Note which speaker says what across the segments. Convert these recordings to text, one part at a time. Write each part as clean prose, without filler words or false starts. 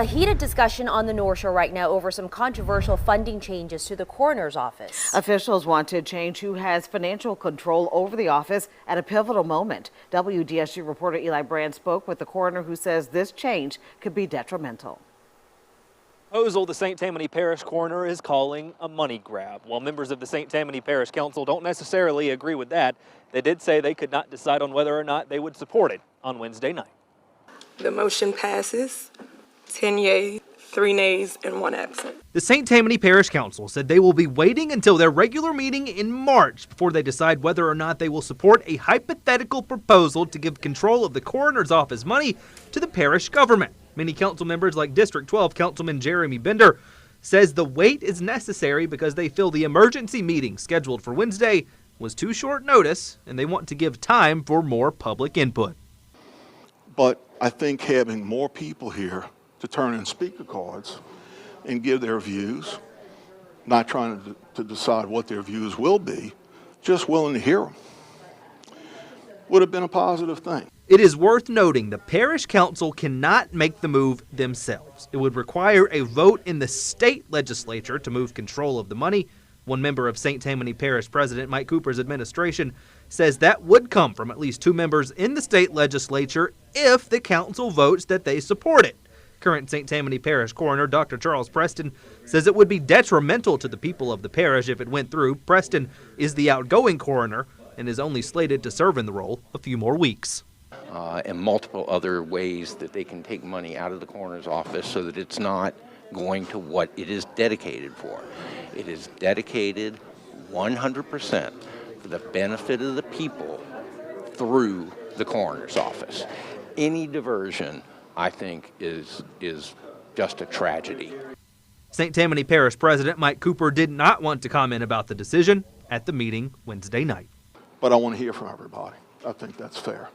Speaker 1: heated discussion on the North Shore right now over some controversial funding changes to the coroner's office.
Speaker 2: Officials want to change who has financial control over the office at a pivotal moment. WDSU reporter Eli Brand spoke with the coroner, who says this change could be detrimental.
Speaker 3: Proposal the St. Tammany Parish coroner is calling a money grab. While members of the St. Tammany Parish Council don't necessarily agree with that, they did say they could not decide on whether or not they would support it on Wednesday night.
Speaker 4: The motion passes. 10 yeas, 3 nays, and 1 absent.
Speaker 5: The St. Tammany Parish Council said they will be waiting until their regular meeting in March before they decide whether or not they will support a hypothetical proposal to give control of the coroner's office money to the parish government. Many council members, like District 12 Councilman Jeremy Bender, says the wait is necessary because they feel the emergency meeting scheduled for Wednesday was too short notice and they want to give time for more public input.
Speaker 6: But I think having more people here to turn in speaker cards and give their views, not trying to decide what their views will be, just willing to hear them, would have been a positive thing.
Speaker 5: It is worth noting the parish council cannot make the move themselves. It would require a vote in the state legislature to move control of the money. One member of St. Tammany Parish President Mike Cooper's administration says that would come from at least 2 members in the state legislature if the council votes that they support it. Current St. Tammany Parish coroner Dr. Charles Preston says it would be detrimental to the people of the parish if it went through. Preston is the outgoing coroner and is only slated to serve in the role a few more weeks.
Speaker 7: And multiple other ways that they can take money out of the coroner's office so that it's not going to what it is dedicated for. It is dedicated 100% for the benefit of the people through the coroner's office. Any diversion, I think, is just a tragedy.
Speaker 5: St. Tammany Parish President Mike Cooper did not want to comment about the decision at the meeting Wednesday night.
Speaker 6: But I want to hear from everybody. I think that's fair.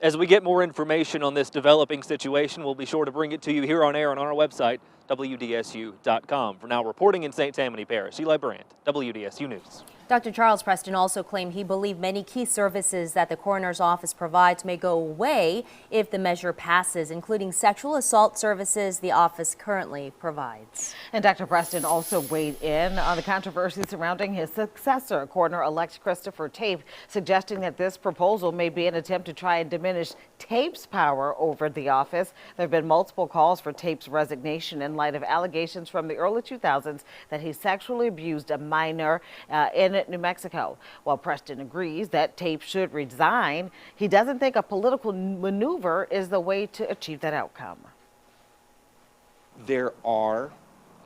Speaker 3: As we get more information on this developing situation, we'll be sure to bring it to you here on air and on our website, WDSU.com. For now, reporting in St. Tammany Parish, Eli Brandt, WDSU News.
Speaker 1: Dr. Charles Preston also claimed he believed many key services that the coroner's office provides may go away if the measure passes, including sexual assault services the office currently provides.
Speaker 2: And Dr. Preston also weighed in on the controversy surrounding his successor, Coroner-elect Christopher Tape, suggesting that this proposal may be an attempt to try and diminish Tape's power over the office. There have been multiple calls for Tape's resignation in light of allegations from the early 2000s that he sexually abused a minor in New Mexico. While Preston agrees that Tape should resign, he doesn't think a political maneuver is the way to achieve that outcome.
Speaker 7: There are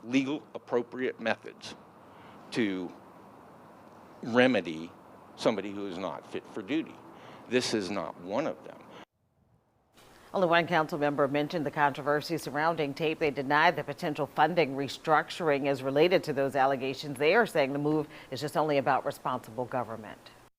Speaker 7: legal appropriate methods to remedy somebody who is not fit for duty. This is not one of them.
Speaker 2: Only one council member mentioned the controversy surrounding Tape. They denied the potential funding restructuring is related to those allegations. They are saying the move is just only about responsible government.